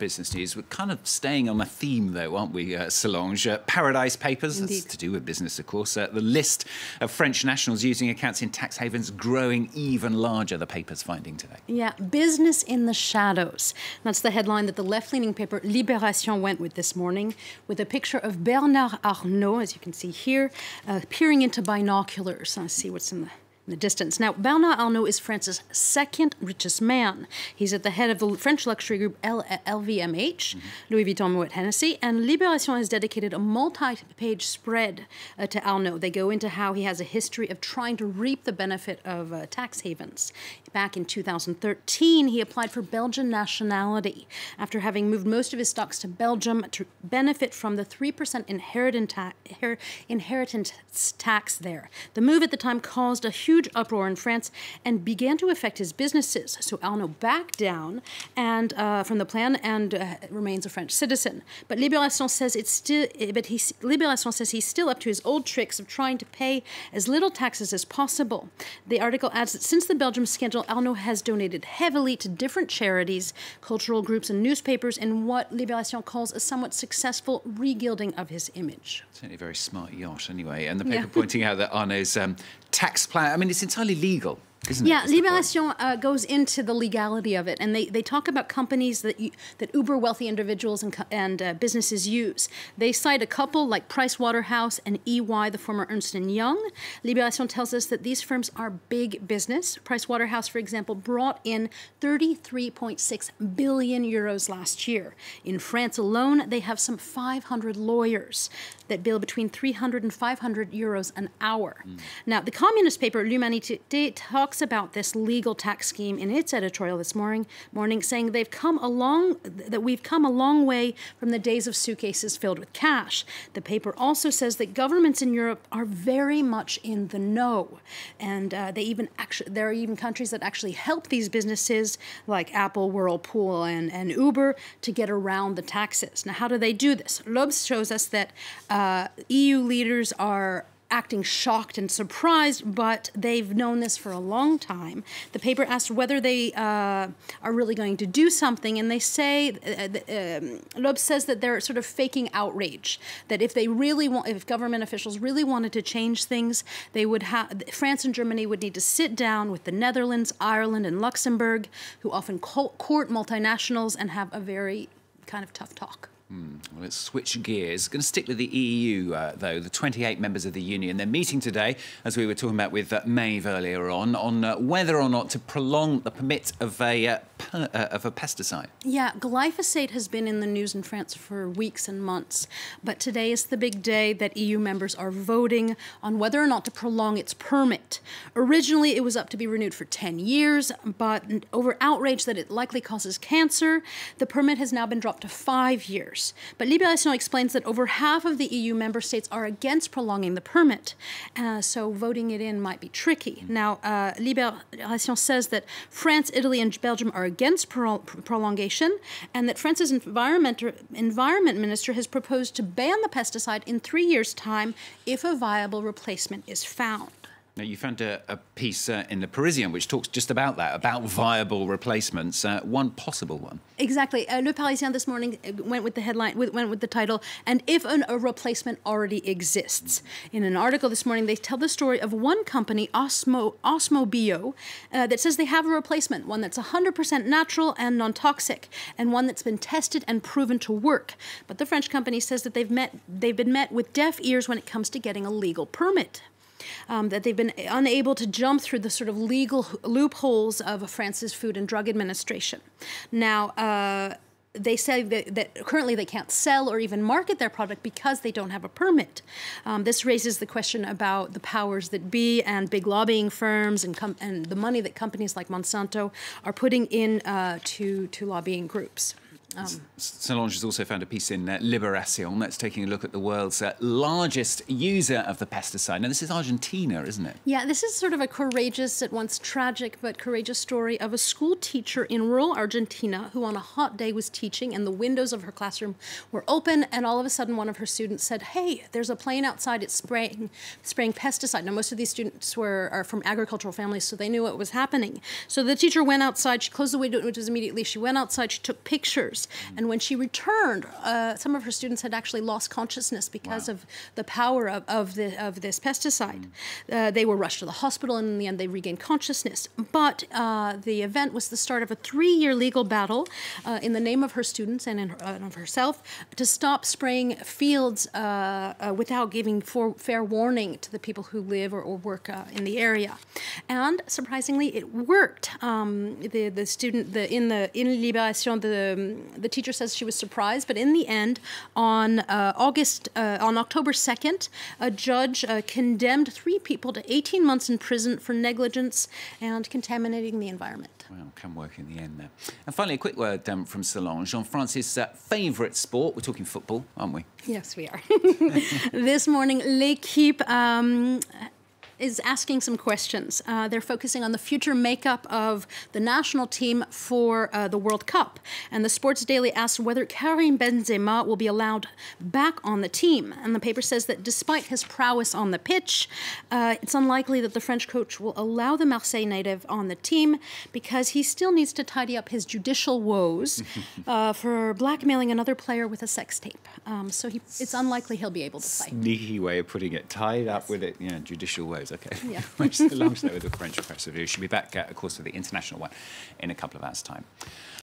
business news. We're kind of staying on a theme, though, aren't we, Solange? Paradise Papers, Indeed. That's to do with business, of course. The list of French nationals using accounts in tax havens growing even larger, the paper's finding today. Yeah, business in the shadows. That's the headline that the left-leaning paper Libération went with this morning, with a picture of Bernard Arnault, as you can see here, peering into binoculars. Let's see what's in the distance. Now, Bernard Arnault is France's second richest man. He's at the head of the French luxury group LVMH, Louis Vuitton, Moet Hennessy, and Libération has dedicated a multi-page spread to Arnault. They go into how he has a history of trying to reap the benefit of tax havens. Back in 2013, he applied for Belgian nationality after having moved most of his stocks to Belgium to benefit from the 3% inheritance tax there. The move at the time caused a huge uproar in France and began to affect his businesses. So Arnault backed down and from the plan and remains a French citizen. But Libération says Libération says he's still up to his old tricks of trying to pay as little taxes as possible. The article adds that since the Belgium scandal, Arnault has donated heavily to different charities, cultural groups, and newspapers in what Libération calls a somewhat successful regilding of his image. Certainly a very smart yacht, anyway. And the paper pointing out that Arnault's tax plan, I mean, it's entirely legal, isn't it? Yeah, Libération goes into the legality of it, and they talk about companies that uber-wealthy individuals and businesses use. They cite a couple like Pricewaterhouse and EY, the former Ernst & Young. Libération tells us that these firms are big business. Pricewaterhouse, for example, brought in 33.6 billion euros last year. In France alone, they have some 500 lawyers that bill between 300 and 500 euros an hour. Now, the communist paper L'Humanité talks about this legal tax scheme in its editorial this morning saying we've come a long way from the days of suitcases filled with cash. The paper also says that governments in Europe are very much in the know, and there are even countries that actually help these businesses like Apple, Whirlpool, and Uber to get around the taxes. Now, how do they do this? L'Obs shows us that EU leaders are acting shocked and surprised, but they've known this for a long time. The paper asked whether they are really going to do something, and they say, L'Obs says that they're sort of faking outrage, that if government officials really wanted to change things, they would France and Germany would need to sit down with the Netherlands, Ireland, and Luxembourg, who often court multinationals and have a very kind of tough talk. Well, let's switch gears. Going to stick with the EU, though. The 28 members of the Union, they're meeting today, as we were talking about with Maeve earlier on whether or not to prolong the permit of a pesticide. Yeah, glyphosate has been in the news in France for weeks and months, but today is the big day that EU members are voting on whether or not to prolong its permit. Originally, it was up to be renewed for 10 years, but over outrage that it likely causes cancer, the permit has now been dropped to 5 years. But Libération explains that over half of the EU member states are against prolonging the permit, so voting it in might be tricky. Now, Libération says that France, Italy, and Belgium are against prolongation, and that France's environment minister has proposed to ban the pesticide in 3 years' time if a viable replacement is found. Now, you found a piece in The Parisien which talks just about that, about viable replacements, one possible one. Exactly. Le Parisien this morning went with the headline, went with the title, "And if a replacement already exists." In an article this morning, they tell the story of one company, Osmo Bio, that says they have a replacement, one that's 100% natural and non-toxic, and one that's been tested and proven to work. But the French company says that they've been met with deaf ears when it comes to getting a legal permit. That they've been unable to jump through the sort of legal loopholes of France's Food and Drug Administration. Now, they say that currently they can't sell or even market their product because they don't have a permit. This raises the question about the powers that be and big lobbying firms and the money that companies like Monsanto are putting in to lobbying groups. Solange has also found a piece in Libération that's taking a look at the world's largest user of the pesticide. Now, this is Argentina, isn't it? Yeah, this is sort of a courageous, at once tragic but courageous story of a school teacher in rural Argentina who on a hot day was teaching and the windows of her classroom were open, and all of a sudden one of her students said, "Hey, there's a plane outside, it's spraying pesticide." Now, most of these students are from agricultural families, so they knew what was happening. So the teacher went outside, she closed the windows immediately, she went outside, she took pictures, Thurs. And when she returned, some of her students had actually lost consciousness because of the power of this pesticide. They were rushed to the hospital, and in the end they regained consciousness. But the event was the start of a 3-year legal battle in the name of her students and of herself to stop spraying fields without giving fair warning to the people who live or work in the area. And surprisingly, it worked. The student in Libération, the teacher says she was surprised, but in the end, on October 2nd, a judge condemned 3 people to 18 months in prison for negligence and contaminating the environment. Well, can work in the end there. And finally, a quick word from Solange. Jean-France's favourite sport. We're talking football, aren't we? Yes, we are. This morning, L'Équipe is asking some questions. They're focusing on the future makeup of the national team for the World Cup. And the Sports Daily asked whether Karim Benzema will be allowed back on the team. And the paper says that despite his prowess on the pitch, it's unlikely that the French coach will allow the Marseille native on the team because he still needs to tidy up his judicial woes for blackmailing another player with a sex tape. So it's unlikely he'll be able to play. Sneaky way of putting it. Tied up with it, judicial woes. Okay. Yeah. Solange there with the French press review. She'll be back, of course, with the international one in a couple of hours' time.